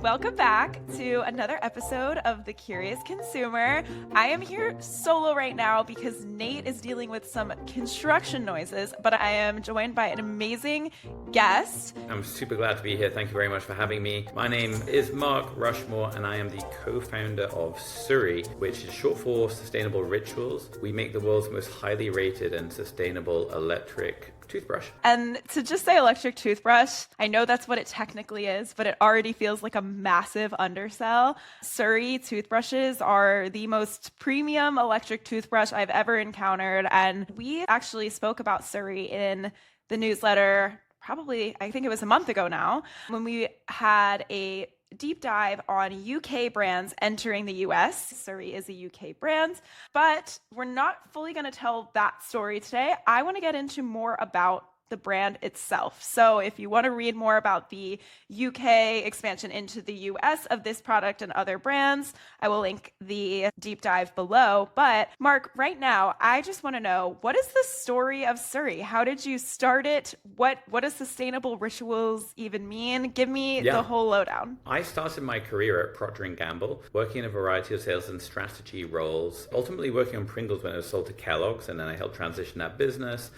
Welcome back to another episode of The Curious Consumer. I am here solo right now because Nate is dealing with some construction noises, but I am joined by an amazing guest. I'm super glad to be here. Thank you very much for having me. My name is Mark Rushmore, and I am the co-founder of SURI, which is short for Sustainable Rituals. We make the world's most highly rated and sustainable electric toothbrush. And to just say electric toothbrush, I know that's what it technically is, but it already feels like a massive undersell. SURI toothbrushes are the most premium electric toothbrush I've ever encountered. And we actually spoke about SURI in the newsletter probably, I think it was a month ago now, when we had a deep dive on UK brands entering the US. SURI is a UK brand, but we're not fully going to tell that story today. I want to get into more about the brand itself. So if you want to read more about the UK expansion into the US of this product and other brands, I will link the deep dive below. But Mark, right now, I just want to know, what is the story of SURI? How did you start it? What does sustainable rituals even mean? Give me the whole lowdown. I started my career at Procter & Gamble, working in a variety of sales and strategy roles, ultimately working on Pringles when it was sold to Kellogg's, and then I helped transition that business.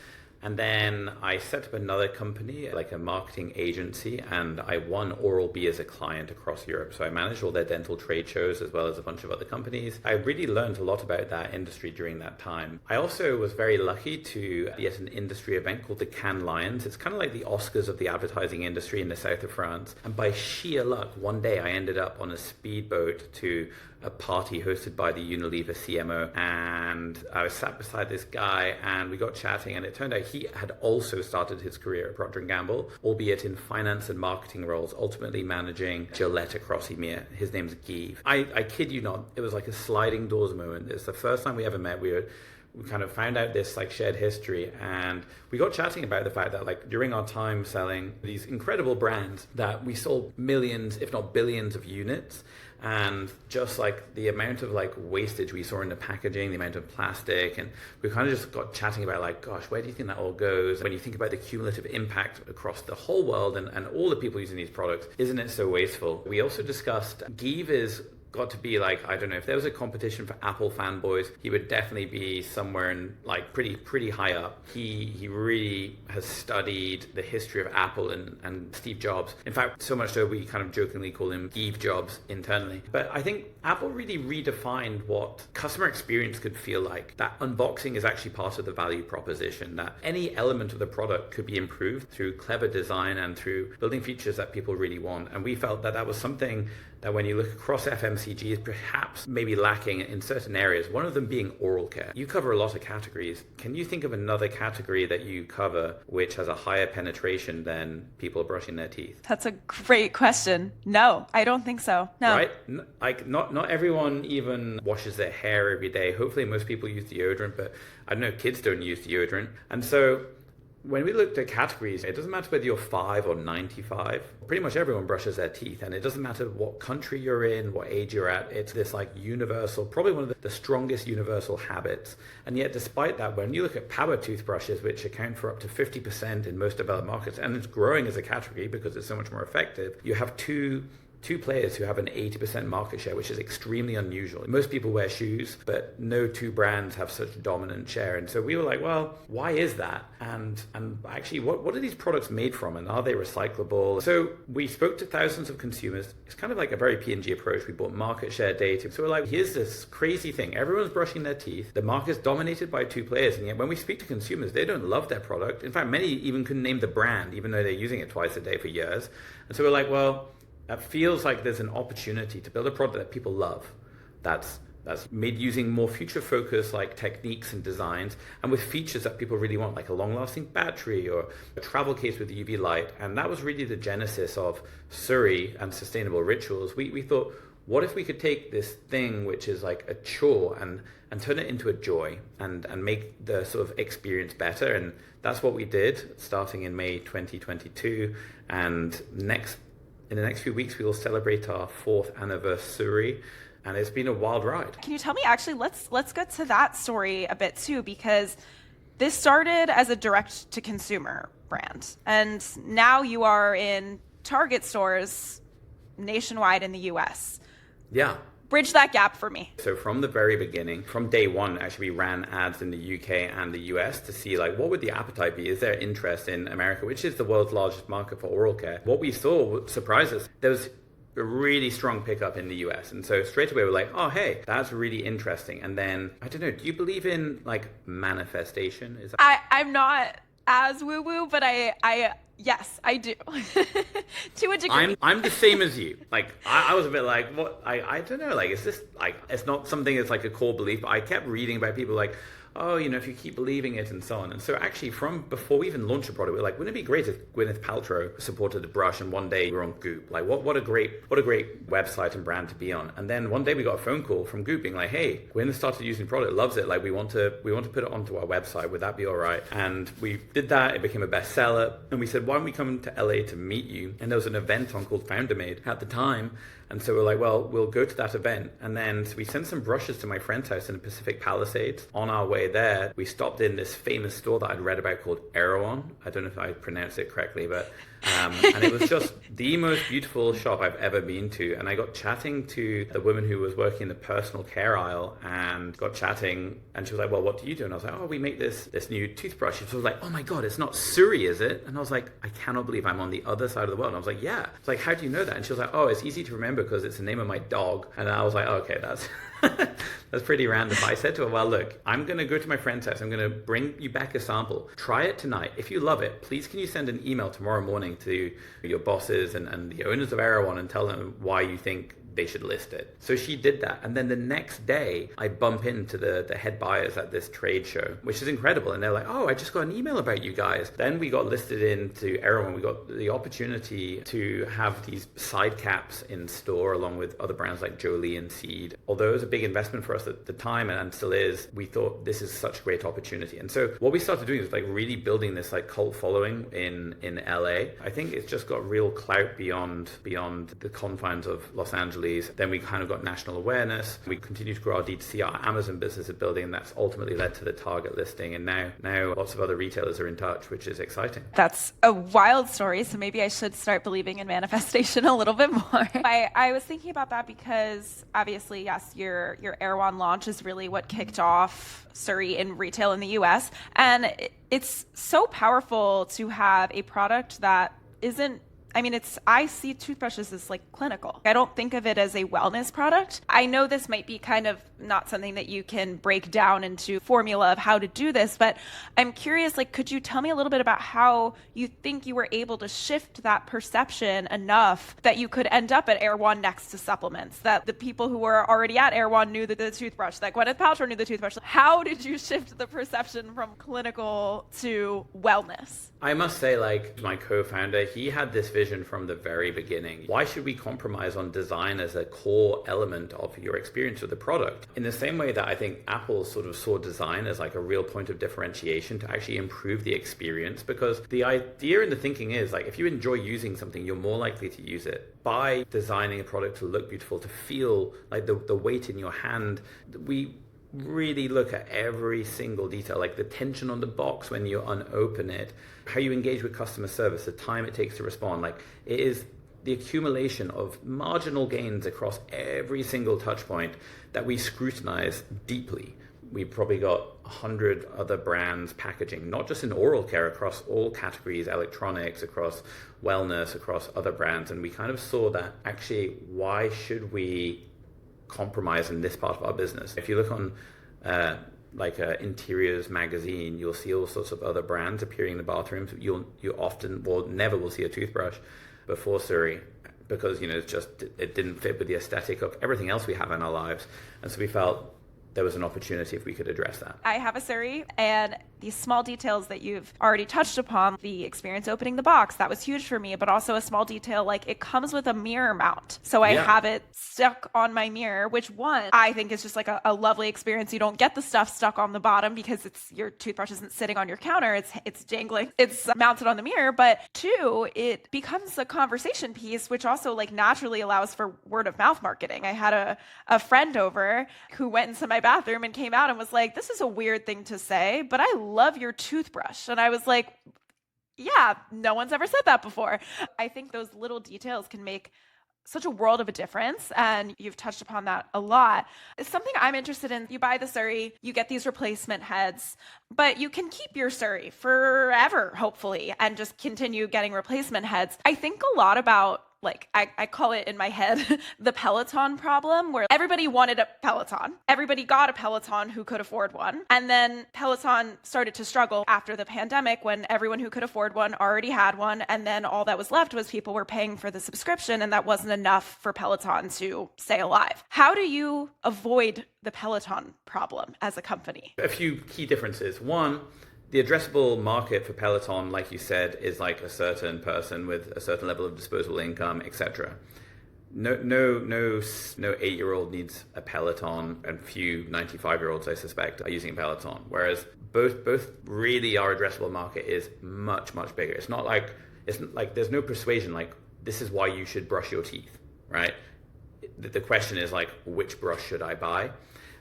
And then I set up another company, like a marketing agency, and I won Oral-B as a client across Europe. So I managed all their dental trade shows as well as a bunch of other companies. I really learned a lot about that industry during that time. I also was very lucky to be at an industry event called the Cannes Lions. It's kind of like the Oscars of the advertising industry in the south of France. And by sheer luck, one day I ended up on a speedboat to a party hosted by the Unilever CMO, and I was sat beside this guy and we got chatting, and it turned out he had also started his career at Procter & Gamble, albeit in finance and marketing roles, ultimately managing Gillette across EMEA. His name's Guy. I kid you not, it was like a sliding doors moment. It's the first time we ever met. We kind of found out this like shared history, and we got chatting about the fact that like during our time selling these incredible brands that we sold millions, if not billions of units, and just like the amount of like wastage we saw in the packaging, the amount of plastic, and we kind of just got chatting about like, gosh, where do you think that all goes? When you think about the cumulative impact across the whole world and all the people using these products, isn't it so wasteful? We also discussed Give is got to be like, I don't know, if there was a competition for Apple fanboys, he would definitely be somewhere in like pretty high up. He really has studied the history of Apple and Steve Jobs. In fact, so much so we kind of jokingly call him Steve Jobs internally. But I think Apple really redefined what customer experience could feel like. That unboxing is actually part of the value proposition, that any element of the product could be improved through clever design and through building features that people really want. And we felt that that was something that when you look across FMCG is perhaps maybe lacking in certain areas, one of them being oral care. You cover a lot of categories. Can you think of another category that you cover which has a higher penetration than people brushing their teeth? That's a great question. No, I don't think so. No. Right? Like not everyone even washes their hair every day. Hopefully most people use deodorant, but I know kids don't use deodorant. And so when we looked at categories, it doesn't matter whether you're 5 or 95. Pretty much everyone brushes their teeth, and it doesn't matter what country you're in, what age you're at. It's this like universal, probably one of the strongest universal habits. And yet despite that, when you look at power toothbrushes, which account for up to 50% in most developed markets, and it's growing as a category because it's so much more effective, you have two players who have an 80% market share, which is extremely unusual. Most people wear shoes, but no two brands have such a dominant share. And so we were like, well, why is that? And actually, what are these products made from, and are they recyclable? So we spoke to thousands of consumers. It's kind of like a very P&G approach. We bought market share data. So we're like, here's this crazy thing. Everyone's brushing their teeth. The market's dominated by two players. And yet when we speak to consumers, they don't love their product. In fact, many even couldn't name the brand, even though they're using it twice a day for years. And so we're like, well, that feels like there's an opportunity to build a product that people love, that's made using more future-focused like techniques and designs, and with features that people really want, like a long-lasting battery or a travel case with UV light. And that was really the genesis of SURI and Sustainable Rituals. We thought, what if we could take this thing which is like a chore and turn it into a joy and make the sort of experience better? And that's what we did starting in May 2022. And in the next few weeks, we will celebrate our 4th anniversary, and it's been a wild ride. Can you tell me, actually, let's get to that story a bit too, because this started as a direct-to-consumer brand, and now you are in Target stores nationwide in the US. Yeah. Bridge that gap for me. So from the very beginning, from day one, actually, we ran ads in the UK and the US to see like what would the appetite be? Is there interest in America, which is the world's largest market for oral care? What we saw surprised us. There was a really strong pickup in the US. And so straight away we're like, oh, hey, that's really interesting. And then, I don't know, do you believe in like manifestation? I'm not as woo-woo, but I yes, I do. To a degree. I'm the same as you. Like, I was a bit like, what? I don't know. Like, is this like, it's not something that's like a core belief, but I kept reading about people like, oh, you know, if you keep believing it and so on. And so actually from before we even launched the product, we were like, wouldn't it be great if Gwyneth Paltrow supported the brush and one day we were on Goop? Like what a great website and brand to be on. And then one day we got a phone call from Goop being like, hey, Gwyneth started using the product, loves it. Like we want to put it onto our website. Would that be all right? And we did that. It became a bestseller. And we said, why don't we come to LA to meet you? And there was an event on called Founder Made at the time. And so we're like, well, we'll go to that event. And then so we sent some brushes to my friend's house in the Pacific Palisades. On our way there, we stopped in this famous store that I'd read about called Erewhon. I don't know if I pronounced it correctly, but and it was just the most beautiful shop I've ever been to. And I got chatting to the woman who was working in the personal care aisle and got chatting. And she was like, well, what do you do? And I was like, oh, we make this new toothbrush. She was like, oh my God, it's not SURI, is it? And I was like, I cannot believe I'm on the other side of the world. And I was like, yeah. It's like, how do you know that? And she was like, oh, it's easy to remember because it's the name of my dog. And I was like, oh, okay, that's that's pretty random. But I said to her, well, look, I'm going to go to my friend's house. I'm going to bring you back a sample. Try it tonight. If you love it, please can you send an email tomorrow morning to your bosses and the owners of Erewhon and tell them why you think they should list it. So she did that. And then the next day, I bump into the head buyers at this trade show, which is incredible. And they're like, oh, I just got an email about you guys. Then we got listed into Erewhon. We got the opportunity to have these side caps in store along with other brands like Jolie and Seed. Although it was a big investment for us at the time and still is, we thought this is such a great opportunity. And so what we started doing is like really building this like cult following in LA. I think it's just got real clout beyond the confines of Los Angeles. Then we kind of got national awareness. We continue to grow our D2C. Our Amazon business is building, and that's ultimately led to the Target listing. And now lots of other retailers are in touch, which is exciting. That's a wild story. So maybe I should start believing in manifestation a little bit more. I was thinking about that because obviously, yes, your Erewhon launch is really what kicked off SURI in retail in the US. And it's so powerful to have a product that isn't, I see toothbrushes as like clinical. I don't think of it as a wellness product. I know this might be kind of not something that you can break down into formula of how to do this, but I'm curious, like, could you tell me a little bit about how you think you were able to shift that perception enough that you could end up at Erewhon next to supplements, that the people who were already at Erewhon knew the toothbrush, that Gwyneth Paltrow knew the toothbrush. How did you shift the perception from clinical to wellness? I must say, like, my co-founder, he had this vision from the very beginning. Why should we compromise on design as a core element of your experience with the product? In the same way that I think Apple sort of saw design as like a real point of differentiation to actually improve the experience, because the idea and the thinking is like, if you enjoy using something, you're more likely to use it. By designing a product to look beautiful, to feel like the weight in your hand, we really look at every single detail, like the tension on the box when you unopen it, how you engage with customer service, the time it takes to respond. Like, it is the accumulation of marginal gains across every single touch point that we scrutinize deeply. We've probably got 100 other brands packaging, not just in oral care, across all categories, electronics, across wellness, across other brands. And we kind of saw that actually, why should we compromise in this part of our business? If you look on Interiors magazine, you'll see all sorts of other brands appearing in the bathrooms. You often, well, never will see a toothbrush before SURI, because it didn't fit with the aesthetic of everything else we have in our lives. And so we felt there was an opportunity if we could address that. I have a SURI, and these small details that you've already touched upon, the experience opening the box, that was huge for me, but also a small detail, like it comes with a mirror mount. So I have it stuck on my mirror, which one, I think is just like a lovely experience. You don't get the stuff stuck on the bottom because your toothbrush isn't sitting on your counter. It's dangling. It's mounted on the mirror. But two, it becomes a conversation piece, which also like naturally allows for word of mouth marketing. I had a friend over who went into my bathroom and came out and was like, this is a weird thing to say, but I love your toothbrush. And I was like, yeah, no one's ever said that before. I think those little details can make such a world of a difference, and you've touched upon that a lot. It's something I'm interested in. You buy the SURI, you get these replacement heads, but you can keep your SURI forever, hopefully, and just continue getting replacement heads. I think a lot about, like, I call it in my head the Peloton problem, where everybody wanted a Peloton. Everybody got a Peloton who could afford one. And then Peloton started to struggle after the pandemic when everyone who could afford one already had one. And then all that was left was people were paying for the subscription, and that wasn't enough for Peloton to stay alive. How do you avoid the Peloton problem as a company? A few key differences. One, the addressable market for Peloton, like you said, is like a certain person with a certain level of disposable income, etc. No 8-year-old needs a Peloton, and few 95-year-olds, I suspect, are using a Peloton. Whereas both really, our addressable market is much, much bigger. It's like there's no persuasion like this is why you should brush your teeth, right? The question is like, which brush should I buy?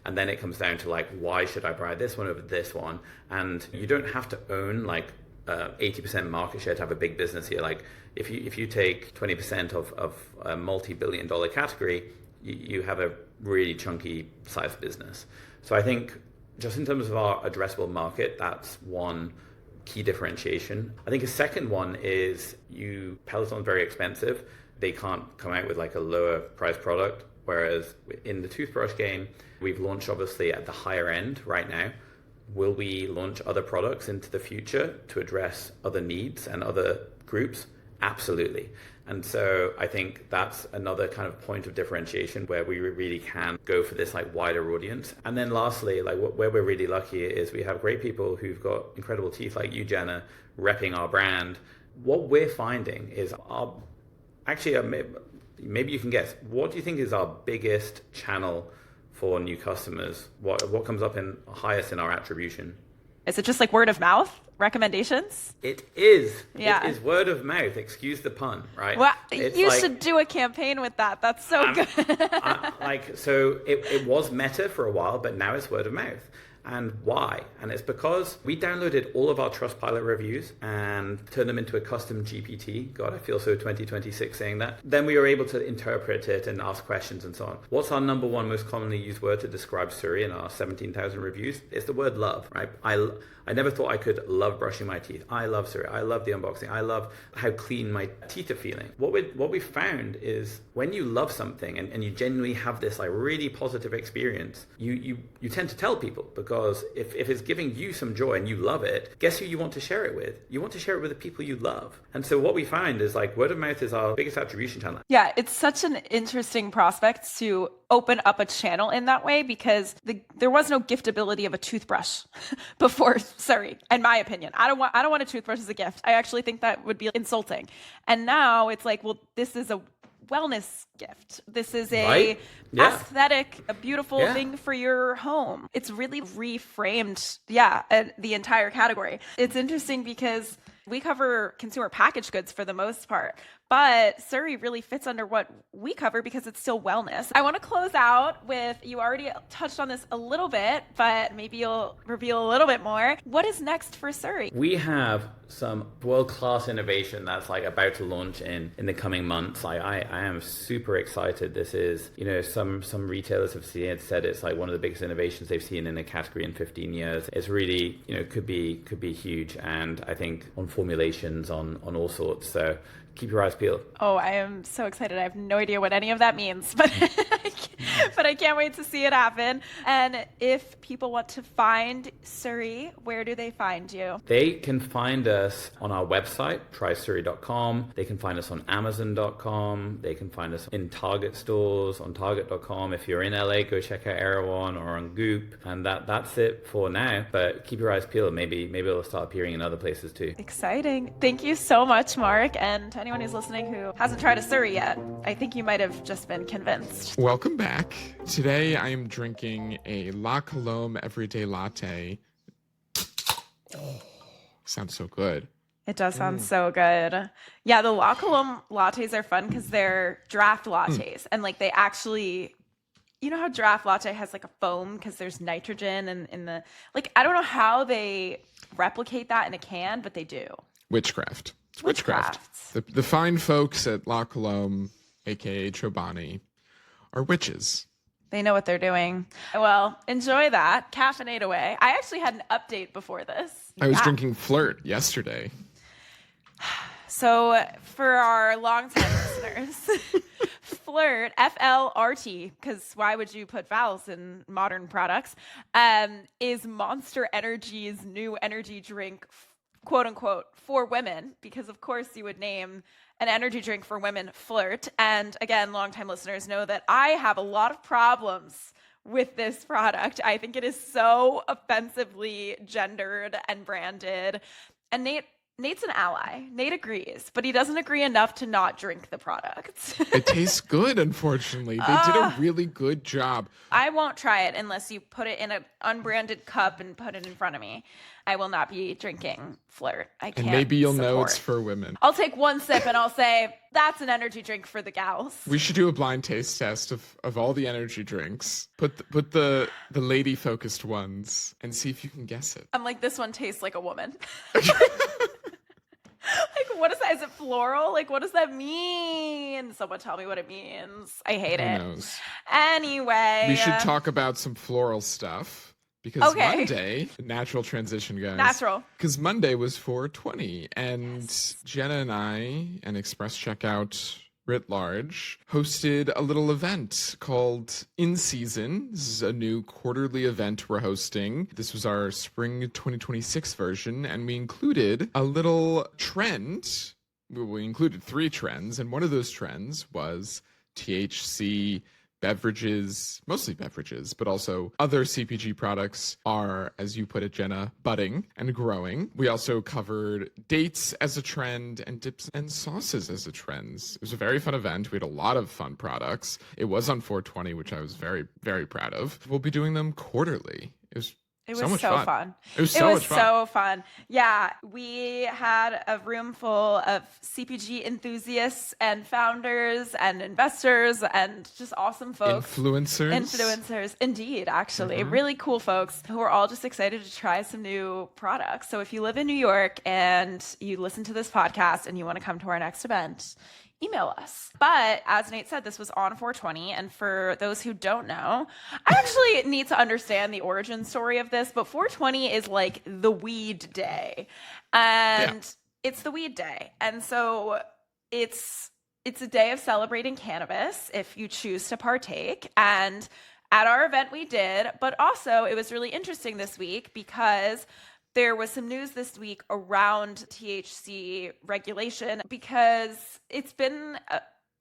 And then it comes down to like, why should I buy this one over this one? And you don't have to own like 80% market share to have a big business here. Like if you take 20% of a multi-billion-dollar category, you have a really chunky size business. So I think just in terms of our addressable market, that's one key differentiation. I think a second one is Peloton's very expensive. They can't come out with like a lower price product. Whereas in the toothbrush game, we've launched obviously at the higher end right now. Will we launch other products into the future to address other needs and other groups? Absolutely. And so I think that's another kind of point of differentiation where we really can go for this like wider audience. And then lastly, like where we're really lucky is we have great people who've got incredible teeth like you, Jenna, repping our brand. What we're finding is maybe you can guess. What do you think is our biggest channel for new customers? What comes up in highest in our attribution? Is it just like word of mouth recommendations? It is. Yeah. It is word of mouth. Excuse the pun, right? Well, you should do a campaign with that. That's so good. So it was Meta for a while, but now it's word of mouth. And why? And it's because we downloaded all of our Trustpilot reviews and turned them into a custom GPT. God, I feel so 2026 saying that. Then we were able to interpret it and ask questions and so on. What's our number one most commonly used word to describe SURI in our 17,000 reviews? It's the word love, right? I never thought I could love brushing my teeth. I love SURI. I love the unboxing. I love how clean my teeth are feeling. What we found is when you love something and you genuinely have this like really positive experience, you tend to tell people, because if it's giving you some joy and you love it, guess who you want to share it with? You want to share it with the people you love. And so what we find is like word of mouth is our biggest attribution channel. Yeah, it's such an interesting prospect to open up a channel in that way, because there was no giftability of a toothbrush before SURI, in my opinion. I don't want a toothbrush as a gift. I actually think that would be insulting. And now it's like, well, this is a wellness gift. This is a aesthetic, a beautiful thing for your home. It's really reframed, the entire category. It's interesting because we cover consumer packaged goods for the most part, but SURI really fits under what we cover because it's still wellness. I want to close out with, you already touched on this a little bit, but maybe you'll reveal a little bit more. What is next for SURI? We have some world-class innovation that's like about to launch in the coming months. I am super excited. This is, some retailers have said it's like one of the biggest innovations they've seen in a category in 15 years. It's really, could be huge. And I think on formulations, on all sorts. So keep your eyes peeled. Oh, I am so excited. I have no idea what any of that means, but I can't wait to see it happen. And if people want to find SURI, where do they find you? They can find us on our website, trysuri.com. They can find us on amazon.com. They can find us in Target stores, on target.com. If you're in LA, go check out Erewhon or on Goop. And that's it for now. But keep your eyes peeled. Maybe it'll start appearing in other places too. Exciting. Thank you so much, Mark. And to anyone who's listening who hasn't tried a SURI yet, I think you might have just been convinced. Welcome back. Today I am drinking a La Colombe Everyday Latte. Oh, sounds so good. It does sound so good. Yeah, the La Colombe lattes are fun because they're draft lattes. And like they actually, you know how draft latte has like a foam because there's nitrogen and in the, like, I don't know how they replicate that in a can, but they do. Witchcraft. It's witchcraft. The fine folks at La Colombe aka Chobani, are witches. They know what they're doing. Well, enjoy that. Caffeinate away. I actually had an update before this. I was drinking Flirt yesterday. So for our longtime listeners, Flirt, FLRT, because why would you put vowels in modern products, is Monster Energy's new energy drink, quote unquote, for women, because of course you would name an energy drink for women Flirt. And again, longtime listeners know that I have a lot of problems with this product. I think it is so offensively gendered and branded. And Nate's an ally. Nate agrees, but he doesn't agree enough to not drink the product. It tastes good, unfortunately. They did a really good job. I won't try it unless you put it in an unbranded cup and put it in front of me. I will not be drinking Flirt. I can't. And maybe you'll know support. it's for women. I'll take one sip and I'll say, that's an energy drink for the gals. We should do a blind taste test of all the energy drinks. Put the lady-focused ones and see if you can guess it. I'm like, this one tastes like a woman. Like, what is that? Is it floral? Like, what does that mean? Someone tell me what it means. I hate it. Who knows? Anyway. We should talk about some floral stuff. Because Monday, natural transition, guys. Natural. Because Monday was 420, and Jenna and I, and Express Checkout writ large, hosted a little event called In Season. This is a new quarterly event we're hosting. This was our spring 2026 version, and we included a little trend. We included 3 trends, and one of those trends was THC beverages, mostly beverages, but also other CPG products are, as you put it, Jenna, budding and growing. We also covered dates as a trend and dips and sauces as a trend. It was a very fun event. We had a lot of fun products. It was on 420, which I was very, very proud of. We'll be doing them quarterly. It was so fun. It was so fun. Yeah, we had a room full of CPG enthusiasts and founders and investors and just awesome folks. Influencers, indeed, actually. Really cool folks who are all just excited to try some new products. So if you live in New York and you listen to this podcast and you want to come to our next event, email us. But as Nate said, this was on 420. And for those who don't know, I actually need to understand the origin story of this, but 420 is like the weed day. And it's the weed day. And so it's a day of celebrating cannabis if you choose to partake. And at our event we did, but also it was really interesting this week because there was some news this week around THC regulation because it's been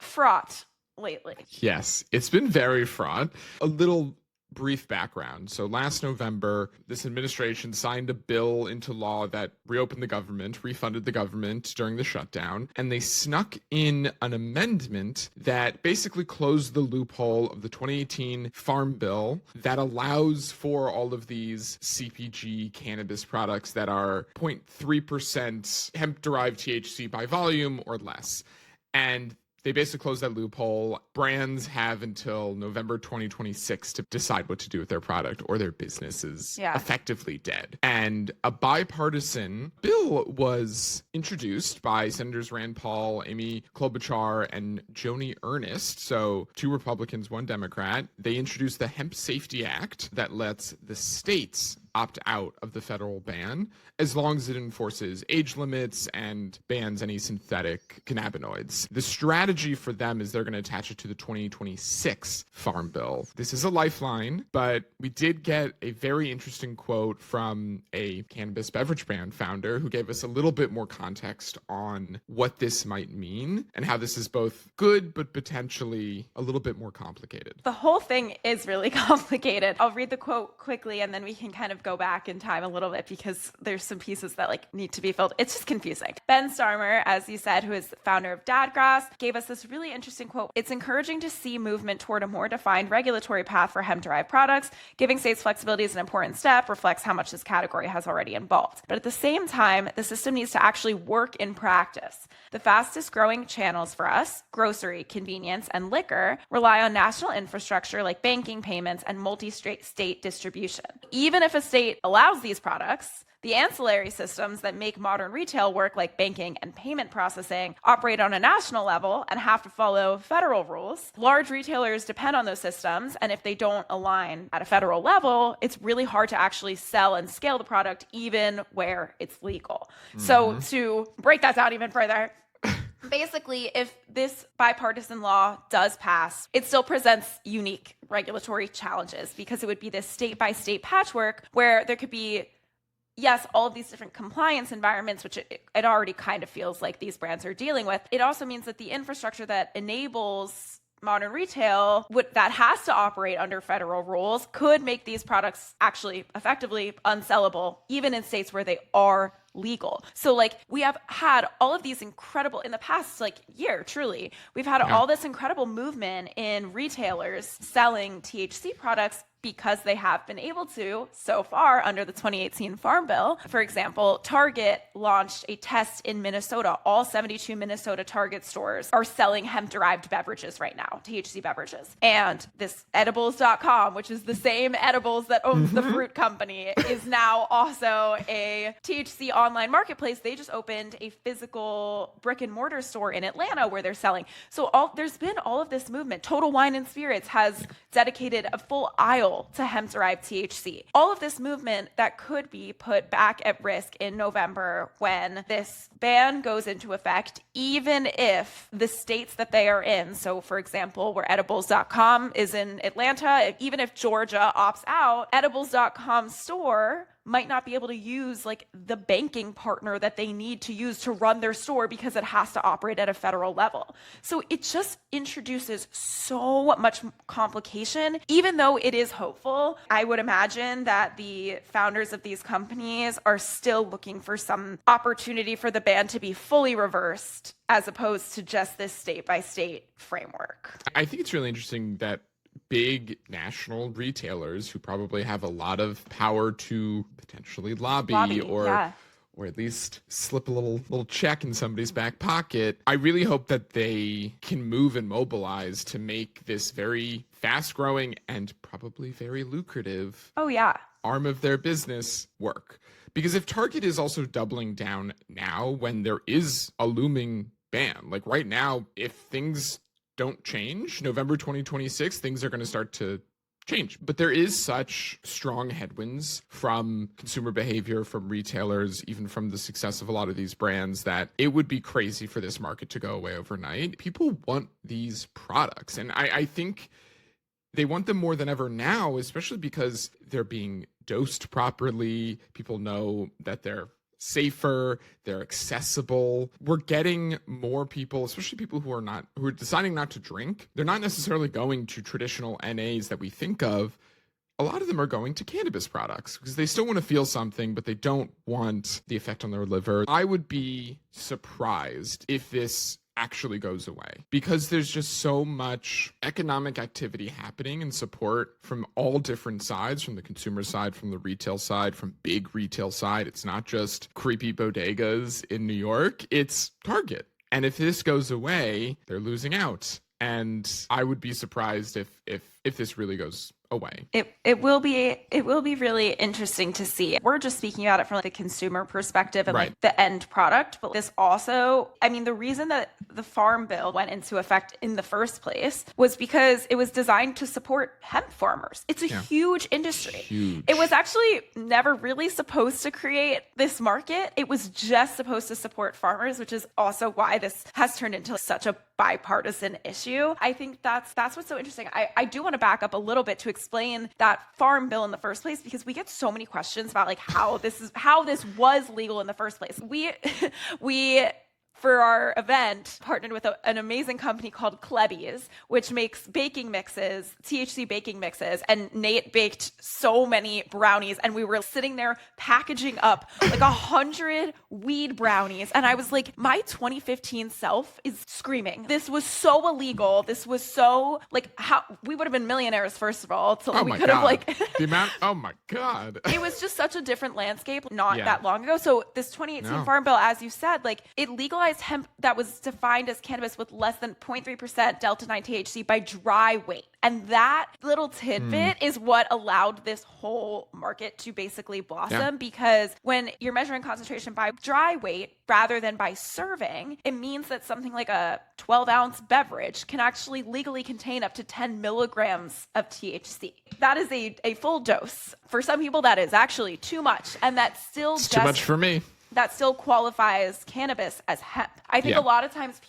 fraught lately. Yes, it's been very fraught. A little brief background. So last November, this administration signed a bill into law that reopened the government, refunded the government during the shutdown, and they snuck in an amendment that basically closed the loophole of the 2018 Farm Bill that allows for all of these CPG cannabis products that are 0.3% hemp-derived THC by volume or less. And they basically closed that loophole. Brands have until November 2026 to decide what to do with their product, or their business is effectively dead. And a bipartisan bill was introduced by Senators Rand Paul, Amy Klobuchar, and Joni Ernest. So 2 Republicans, 1 Democrat. They introduced the Hemp Safety Act that lets the states opt out of the federal ban as long as it enforces age limits and bans any synthetic cannabinoids. The strategy for them is they're going to attach it to the 2026 Farm Bill. This is a lifeline, but we did get a very interesting quote from a cannabis beverage brand founder who gave us a little bit more context on what this might mean and how this is both good but potentially a little bit more complicated. The whole thing is really complicated. I'll read the quote quickly and then we can kind of go back in time a little bit because there's some pieces that need to be filled. It's just confusing. Ben Starmer, as you said, who is the founder of Dadgrass, gave us this really interesting quote. It's encouraging to see movement toward a more defined regulatory path for hemp-derived products. Giving states flexibility is an important step, reflects how much this category has already evolved. But at the same time, the system needs to actually work in practice. The fastest growing channels for us, grocery, convenience, and liquor, rely on national infrastructure like banking, payments, and multi-state distribution. Even if a state allows these products, the ancillary systems that make modern retail work, like banking and payment processing, operate on a national level and have to follow federal rules. Large retailers depend on those systems, and if they don't align at a federal level, it's really hard to actually sell and scale the product even where it's legal. So to break that down even further, basically, if this bipartisan law does pass, it still presents unique regulatory challenges because it would be this state-by-state patchwork where there could be, yes, all of these different compliance environments, which it already kind of feels like these brands are dealing with. It also means that the infrastructure that enables modern retail that has to operate under federal rules could make these products actually effectively unsellable, even in states where they are legal. So like we have had all of these incredible, in the past like year, truly, we've had all this incredible movement in retailers selling THC products because they have been able to so far under the 2018 Farm Bill. For example, Target launched a test in Minnesota. All 72 Minnesota Target stores are selling hemp-derived beverages right now, THC beverages. And this edibles.com, which is the same edibles that owns the fruit company, is now also a THC online marketplace. They just opened a physical brick and mortar store in Atlanta where they're selling. So there's been all of this movement. Total Wine and Spirits has dedicated a full aisle to hemp-derived THC. All of this movement that could be put back at risk in November when this ban goes into effect, even if the states that they are in, so for example, where edibles.com is in Atlanta, even if Georgia opts out, edibles.com store might not be able to use like the banking partner that they need to use to run their store because it has to operate at a federal level. So it just introduces so much complication. Even though it is hopeful, I would imagine that the founders of these companies are still looking for some opportunity for the ban to be fully reversed as opposed to just this state-by-state framework. I think it's really interesting that big national retailers who probably have a lot of power to potentially lobby or at least slip a little check in somebody's back pocket. I really hope that they can move and mobilize to make this very fast-growing and probably very lucrative arm of their business work. Because if Target is also doubling down now when there is a looming ban, like right now, if things don't change, November 2026, things are going to start to change. But there is such strong headwinds from consumer behavior, from retailers, even from the success of a lot of these brands, that it would be crazy for this market to go away overnight. People want these products. And I think they want them more than ever now, especially because they're being dosed properly. People know that they're safer, they're accessible. We're getting more people, especially people who are deciding not to drink. They're not necessarily going to traditional NAs that we think of. A lot of them are going to cannabis products because they still want to feel something, but they don't want the effect on their liver. I would be surprised if this actually goes away because there's just so much economic activity happening and support from all different sides, from the consumer side, from the retail side, from big retail side. It's not just creepy bodegas in New York, it's Target. And if this goes away, they're losing out. And I would be surprised if this really goes away. It will be really interesting to see. We're just speaking about it from like the consumer perspective and like the end product, but this also, I mean, the reason that the Farm Bill went into effect in the first place was because it was designed to support hemp farmers. It's a huge industry. Huge. It was actually never really supposed to create this market. It was just supposed to support farmers, which is also why this has turned into such a bipartisan issue. I think that's what's so interesting. I do want to back up a little bit to explain that Farm Bill in the first place, because we get so many questions about like how this was legal in the first place. We for our event, partnered with an amazing company called Klebbies, which makes baking mixes, THC baking mixes. And Nate baked so many brownies, and we were sitting there packaging up like 100 weed brownies. And I was like, my 2015 self is screaming. This was so illegal. This was so like, how we would have been millionaires, first of all. So we could have like the amount. Oh my God. It was just such a different landscape not that long ago. So this 2018 Farm Bill, as you said, like it legalized legalized hemp that was defined as cannabis with less than 0.3% delta-9 THC by dry weight. And that little tidbit is what allowed this whole market to basically blossom, because when you're measuring concentration by dry weight rather than by serving, it means that something like a 12-ounce beverage can actually legally contain up to 10 milligrams of THC. That is a full dose. For some people, that is actually too much. And that's still It's too much for me. That still qualifies cannabis as hemp. I think a lot of times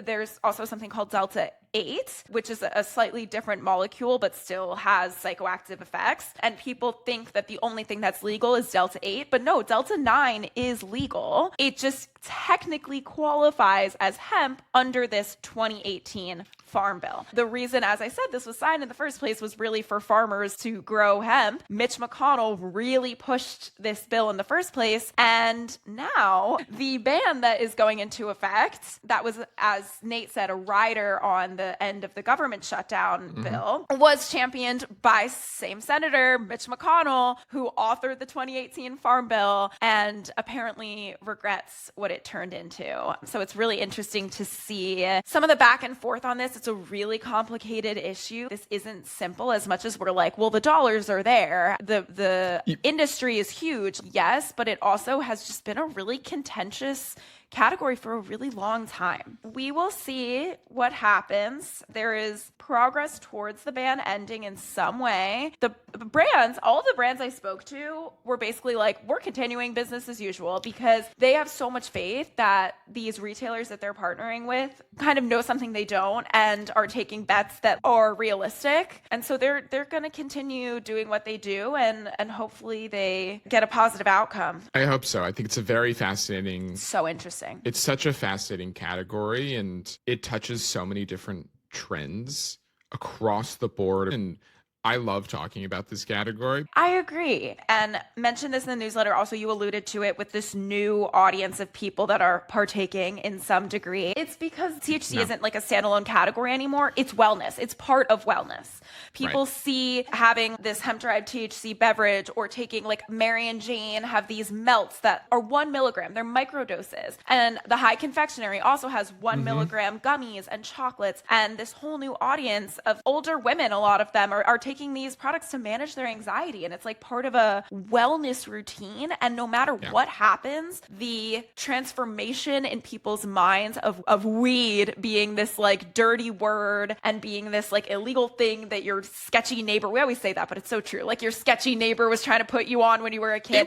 there's also something called Delta 8, which is a slightly different molecule, but still has psychoactive effects. And people think that the only thing that's legal is Delta 8, but no, Delta 9 is legal. It just technically qualifies as hemp under this 2018 Farm Bill. The reason, as I said, this was signed in the first place was really for farmers to grow hemp. Mitch McConnell really pushed this bill in the first place. And now the ban that is going into effect, that was, as Nate said, a rider on the end of the government shutdown bill, was championed by same Senator Mitch McConnell, who authored the 2018 Farm Bill and apparently regrets what it turned into. So it's really interesting to see some of the back and forth on this. It's a really complicated issue. This isn't simple as much as we're like, well, the dollars are there. The industry is huge, yes, but it also has just been a really contentious category for a really long time. We will see what happens. There is progress towards the ban ending in some way. The brands, all of the brands I spoke to were basically like, we're continuing business as usual, because they have so much faith that these retailers that they're partnering with kind of know something they don't and are taking bets that are realistic. And so they're going to continue doing what they do, and hopefully they get a positive outcome. I hope so. I think it's a very fascinating. So interesting. It's such a fascinating category, and it touches so many different trends across the board. And I love talking about this category. I agree. And mentioned this in the newsletter. Also, you alluded to it with this new audience of people that are partaking in some degree. It's because THC isn't like a standalone category anymore. It's wellness. It's part of wellness. People see having this hemp-derived THC beverage or taking, like Mary and Jane have these melts that are 1 milligram. They're microdoses. And the high confectionery also has 1 milligram gummies and chocolates. And this whole new audience of older women, a lot of them are taking these products to manage their anxiety, and it's like part of a wellness routine. And no matter what happens, the transformation in people's minds of weed being this like dirty word and being this like illegal thing that your sketchy neighbor, we always say that, but it's so true, like your sketchy neighbor was trying to put you on when you were a kid.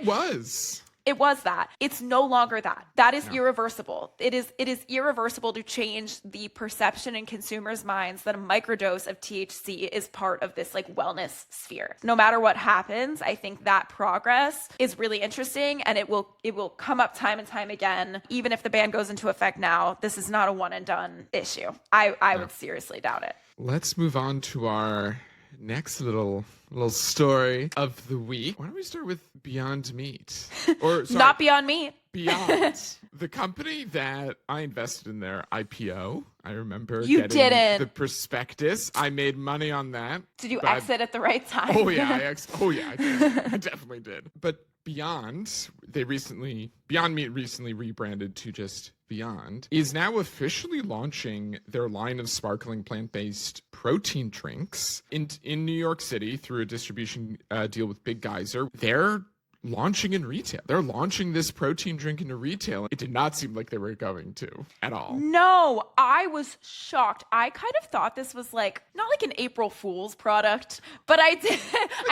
It was that. It's no longer that. That is irreversible. It is irreversible to change the perception in consumers' minds that a microdose of THC is part of this like wellness sphere. No matter what happens, I think that progress is really interesting, and it will come up time and time again. Even if the ban goes into effect now, this is not a one and done issue. I would seriously doubt it. Let's move on to our next little story of the week. Why don't we start with Beyond Meat? Or sorry, not Beyond Meat. Beyond. The company that I invested in their IPO. I remember you getting the prospectus. I made money on that. Did you exit at the right time? Oh yeah, I did. I definitely did. But Beyond Meat recently rebranded to just Beyond, is now officially launching their line of sparkling plant-based protein drinks in New York City through a distribution deal with Big Geyser. They're launching in retail. They're launching this protein drink into retail. It did not seem like they were going to at all. No, I was shocked. I kind of thought this was like, not like an April Fool's product, but I did.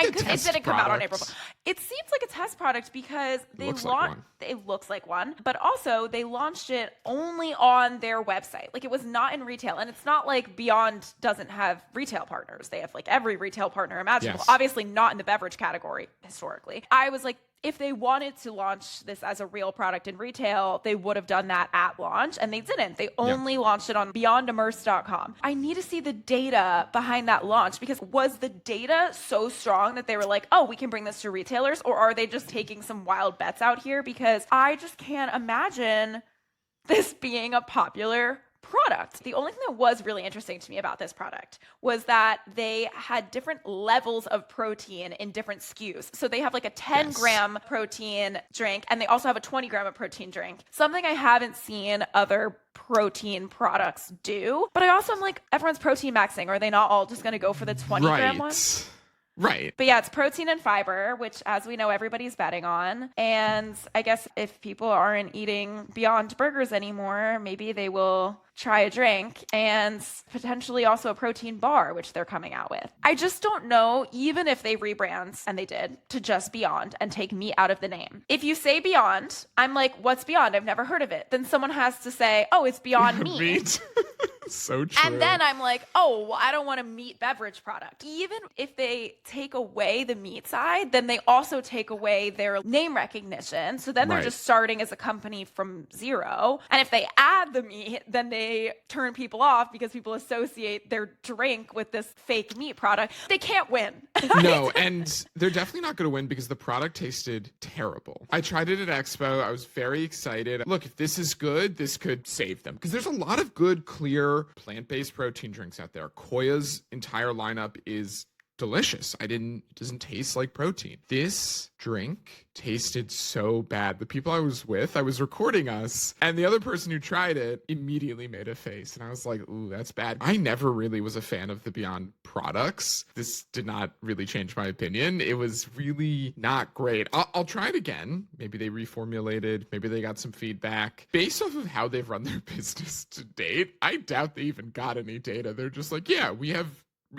Because it didn't come out on April Fool's. It seems like a test product because it looks like one, but also they launched it only on their website. Like it was not in retail. And it's not like Beyond doesn't have retail partners. They have like every retail partner imaginable. Yes. Obviously not in the beverage category historically. I was like, if they wanted to launch this as a real product in retail, they would have done that at launch, and they didn't. They only launched it on beyondimmerse.com. I need to see the data behind that launch, because was the data so strong that they were like, oh, we can bring this to retailers, or are they just taking some wild bets out here? Because I just can't imagine this being a popular product. The only thing that was really interesting to me about this product was that they had different levels of protein in different SKUs. So they have like a 10-gram protein drink, and they also have a 20-gram of protein drink. Something I haven't seen other protein products do. But I also am like, everyone's protein maxing. Are they not all just going to go for the 20-gram one? Right. But yeah, it's protein and fiber, which, as we know, everybody's betting on. And I guess if people aren't eating Beyond Burgers anymore, maybe they will try a drink and potentially also a protein bar, which they're coming out with. I just don't know, even if they rebrand, and they did, to just Beyond and take meat out of the name. If you say Beyond, I'm like, what's Beyond? I've never heard of it. Then someone has to say, oh, it's Beyond Meat. So true. And then I'm like, oh, well, I don't want a meat beverage product. Even if they take away the meat side, then they also take away their name recognition. So then they're just starting as a company from zero. And if they add the meat, then they turn people off because people associate their drink with this fake meat product. They can't win. No, and they're definitely not going to win because the product tasted terrible. I tried it at Expo. I was very excited. Look, if this is good, this could save them. Because there's a lot of good, clear, plant-based protein drinks out there. Koya's entire lineup is delicious. It doesn't taste like protein. This drink tasted so bad. The people I was with, I was recording us, and the other person who tried it immediately made a face. And I was like, ooh, that's bad. I never really was a fan of the Beyond products. This did not really change my opinion. It was really not great. I'll try it again. Maybe they reformulated. Maybe they got some feedback. Based off of how they've run their business to date, I doubt they even got any data. They're just like, yeah, we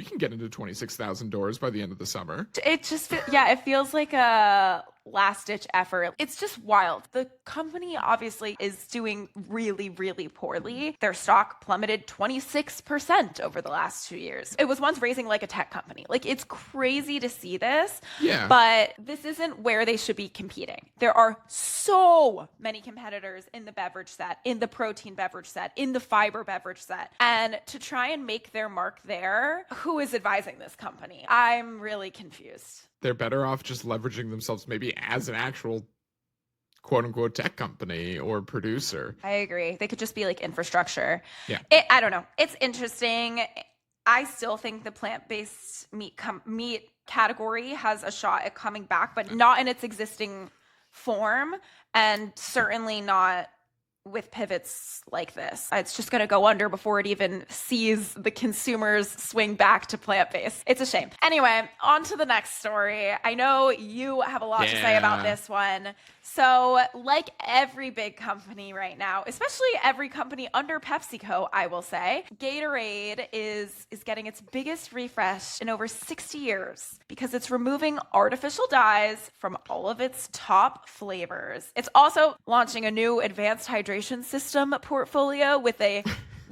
can get into 26,000 doors by the end of the summer. It just, it feels like a last-ditch effort. It's just wild. The company obviously is doing really, really poorly. Their stock plummeted 26% over the last 2 years. It was once raising like a tech company. Like, it's crazy to see this. Yeah. But this isn't where they should be competing. There are so many competitors in the beverage set, in the protein beverage set, in the fiber beverage set. And to try and make their mark there, who is advising this company? I'm really confused. They're better off just leveraging themselves maybe as an actual quote unquote tech company or producer. I agree. They could just be like infrastructure. Yeah. I don't know. It's interesting. I still think the plant-based meat category has a shot at coming back, but not in its existing form, and certainly not with pivots like this. It's just going to go under before it even sees the consumers swing back to plant-based. It's a shame. Anyway, on to the next story. I know you have a lot to say about this one. So, like every big company right now, especially every company under PepsiCo, I will say, Gatorade is getting its biggest refresh in over 60 years because it's removing artificial dyes from all of its top flavors. It's also launching a new advanced hydration system portfolio with the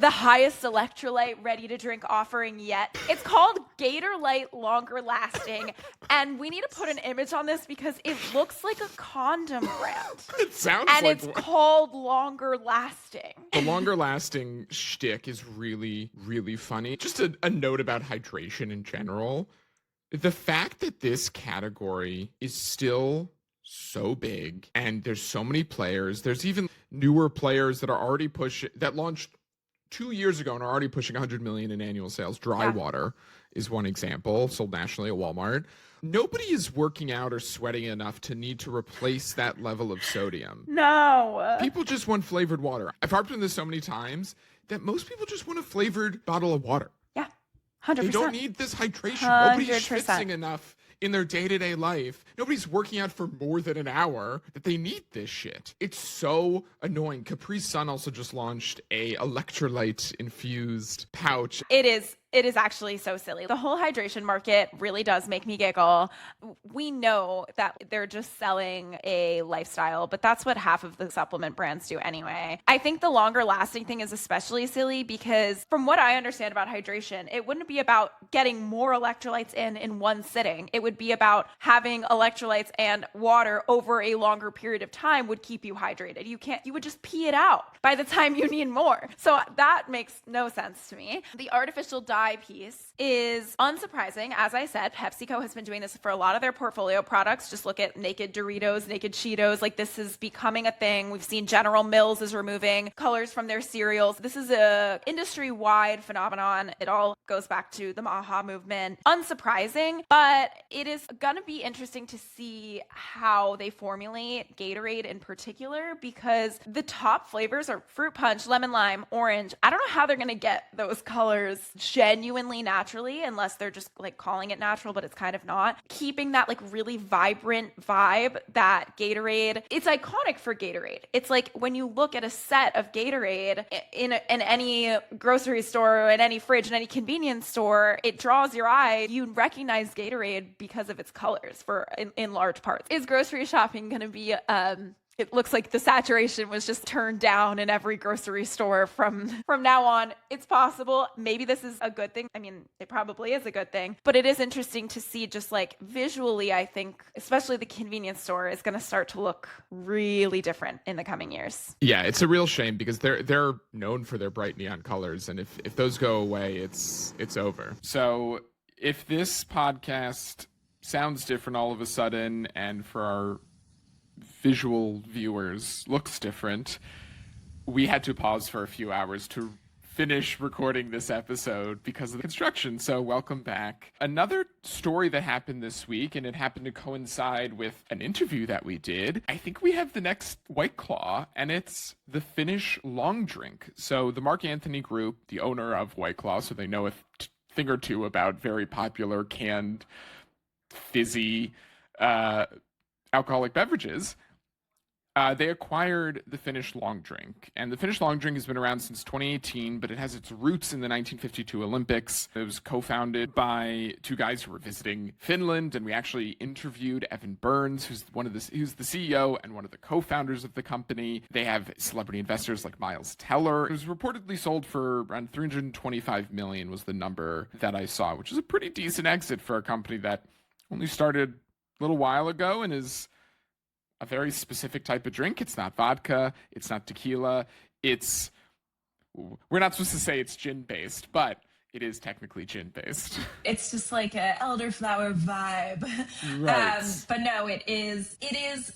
highest electrolyte ready-to-drink offering yet. It's called Gatorlyte Longer Lasting, and we need to put an image on this because it looks like a condom brand. It sounds and like it's called Longer Lasting. The Longer Lasting shtick is really, really funny. Just a note about hydration in general. The fact that this category is still so big and there's so many players, there's even newer players that are already that launched 2 years ago and are already pushing 100 million in annual sales. Dry water is one example, sold nationally at Walmart. Nobody is working out or sweating enough to need to replace that level of sodium. No. People just want flavored water. I've harped on this so many times that most people just want a flavored bottle of water. Yeah, 100%. They don't need this hydration. 100%. Nobody's schwitzing enough in their day-to-day life. Nobody's working out for more than an hour that they need this shit. It's so annoying. Capri Sun also just launched a electrolyte infused pouch. It is actually so silly. The whole hydration market really does make me giggle. We know that they're just selling a lifestyle, but that's what half of the supplement brands do anyway. I think the longer lasting thing is especially silly because from what I understand about hydration, it wouldn't be about getting more electrolytes in one sitting. It would be about having electrolytes and water over a longer period of time would keep you hydrated. You would just pee it out by the time you need more. So that makes no sense to me. The artificial dye GI piece is unsurprising. As I said, PepsiCo has been doing this for a lot of their portfolio products. Just look at Naked Doritos, Naked Cheetos. Like, this is becoming a thing. We've seen General Mills is removing colors from their cereals. This is a industry-wide phenomenon. It all goes back to the MAHA movement. Unsurprising, but it is going to be interesting to see how they formulate Gatorade in particular, because the top flavors are fruit punch, lemon lime, orange. I don't know how they're going to get those colors genuinely naturally, unless they're just like calling it natural, but it's kind of not. Keeping that like really vibrant vibe that Gatorade, it's iconic for Gatorade. It's like when you look at a set of Gatorade in any grocery store or in any fridge, in any convenience store, it draws your eye. You recognize Gatorade because of its colors in large parts. Is grocery shopping going to be it looks like the saturation was just turned down in every grocery store from now on. It's possible. Maybe this is a good thing. I mean, it probably is a good thing, but it is interesting to see just like visually, I think, especially the convenience store is going to start to look really different in the coming years. Yeah, it's a real shame because they're known for their bright neon colors, and if those go away, it's over. So if this podcast sounds different all of a sudden, and for our visual viewers looks different, we had to pause for a few hours to finish recording this episode because of the construction. So welcome back. Another story that happened this week, and it happened to coincide with an interview that we did. I think we have the next White Claw, and it's the Finnish long drink. So the Mark Anthony Group, the owner of White Claw, so they know a thing or two about very popular canned fizzy alcoholic beverages. They acquired the Finnish long drink, and the Finnish long drink has been around since 2018, but it has its roots in the 1952 Olympics. It was co-founded by two guys who were visiting Finland, and we actually interviewed Evan Burns, who's the CEO and one of the co-founders of the company. They have celebrity investors like Miles Teller. It was reportedly sold for around 325 million was the number that I saw, which is a pretty decent exit for a company that only started a little while ago and is a very specific type of drink. It's not vodka. It's not tequila. We're not supposed to say it's gin-based, but it is technically gin-based. It's just like a elderflower vibe. Right. But no, it is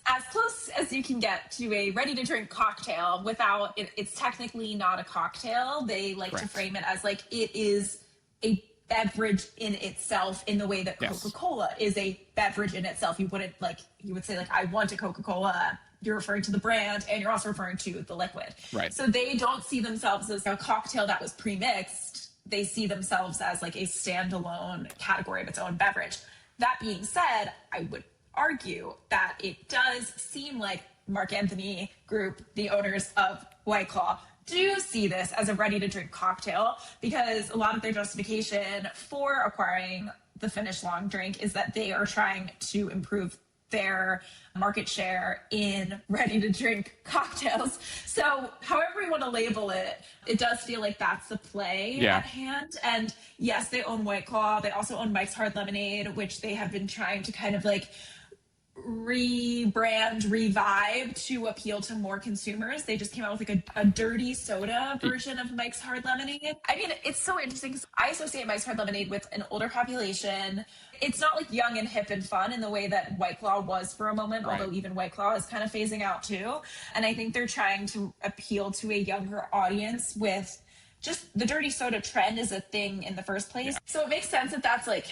as close as you can get to a ready-to-drink cocktail without, it's technically not a cocktail. They like Correct. to frame it as like it is a beverage in itself, in the way that Yes. Coca-Cola is a beverage in itself. You would say like, I want a Coca-Cola. You're referring to the brand, and you're also referring to the liquid. Right. So they don't see themselves as a cocktail that was pre-mixed. They see themselves as like a standalone category of its own beverage. That being said, I would argue that it does seem like Mark Anthony Group, the owners of White Claw, do see this as a ready-to-drink cocktail, because a lot of their justification for acquiring the Finnish long drink is that they are trying to improve their market share in ready-to-drink cocktails. So however you want to label it, it does feel like that's the play at hand. And yes, they own White Claw. They also own Mike's Hard Lemonade, which they have been trying to kind of like rebrand, revive to appeal to more consumers. They just came out with like a dirty soda version of Mike's Hard Lemonade. I mean, it's so interesting because I associate Mike's Hard Lemonade with an older population. It's not like young and hip and fun in the way that White Claw was for a moment, Right. although even White Claw is kind of phasing out too. And I think they're trying to appeal to a younger audience with just the dirty soda trend is a thing in the first place. So it makes sense that that's like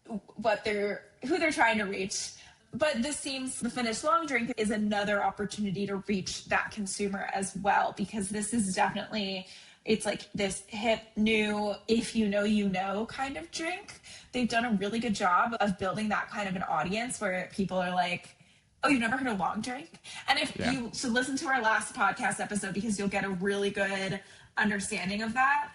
who they're trying to reach. But this seems the Finnish long drink is another opportunity to reach that consumer as well, because this is definitely, it's like this hip, new, if you know kind of drink. They've done a really good job of building that kind of an audience where people are like, oh, you've never heard of long drink? And you should listen to our last podcast episode, because you'll get a really good understanding of that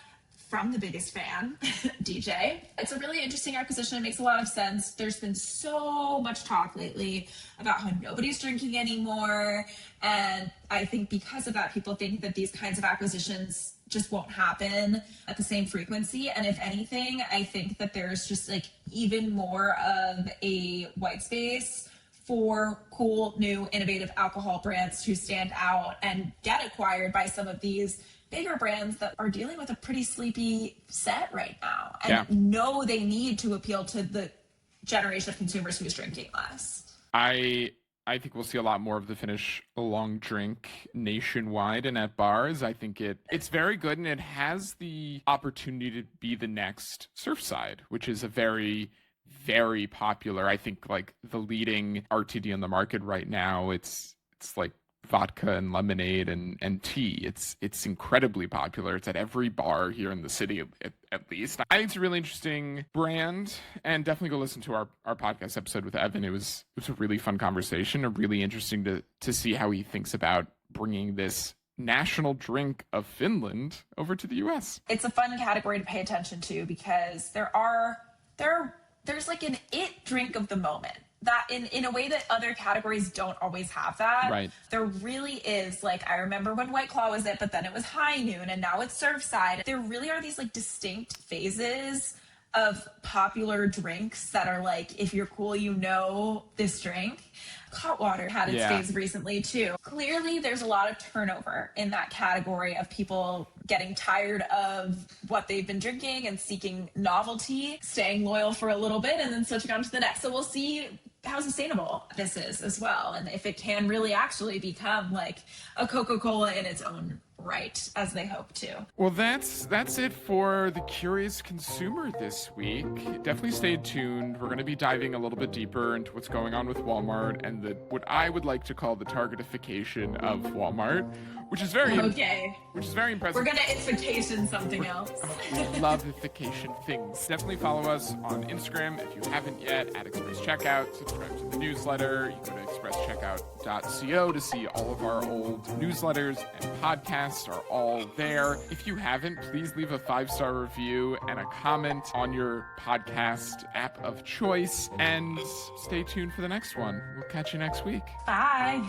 from the biggest fan, DJ. It's a really interesting acquisition. It makes a lot of sense. There's been so much talk lately about how nobody's drinking anymore. And I think because of that, people think that these kinds of acquisitions just won't happen at the same frequency. And if anything, I think that there's just like even more of a white space for cool, new, innovative alcohol brands to stand out and get acquired by some of these bigger brands that are dealing with a pretty sleepy set right now and know they need to appeal to the generation of consumers who's drinking less. I think we'll see a lot more of the Finish a Long Drink nationwide and at bars. I think it's very good, and it has the opportunity to be the next Surfside, which is a very, very popular, I think, like the leading RTD on the market right now. It's like vodka and lemonade and tea. It's incredibly popular. It's at every bar here in the city, at least. I think it's a really interesting brand, and definitely go listen to our podcast episode with Evan. It was a really fun conversation, and really interesting to see how he thinks about bringing this national drink of Finland over to the US. It's a fun category to pay attention to because there's like an it drink of the moment that in a way that other categories don't always have that. Right. There really is, like, I remember when White Claw was it, but then it was High Noon and now it's Surfside. There really are these like distinct phases of popular drinks that are like, if you're cool, you know this drink. Cutwater had its phase recently too. Clearly there's a lot of turnover in that category of people getting tired of what they've been drinking and seeking novelty, staying loyal for a little bit and then switching on to the next. So we'll see how sustainable this is as well, and if it can really actually become like a Coca-Cola in its own right, as they hope to. Well, that's it for the Curious Consumer this week. Definitely stay tuned. We're going to be diving a little bit deeper into what's going on with Walmart and what I would like to call the targetification of Walmart, which is very impressive. We're gonna ification something else. Love-ification things. Definitely follow us on Instagram if you haven't yet at Express Checkout. Subscribe to the newsletter. You go to expresscheckout.co to see all of our old newsletters and podcasts are all there. If you haven't, please leave a 5-star review and a comment on your podcast app of choice, and stay tuned for the next one. We'll catch you next week. Bye.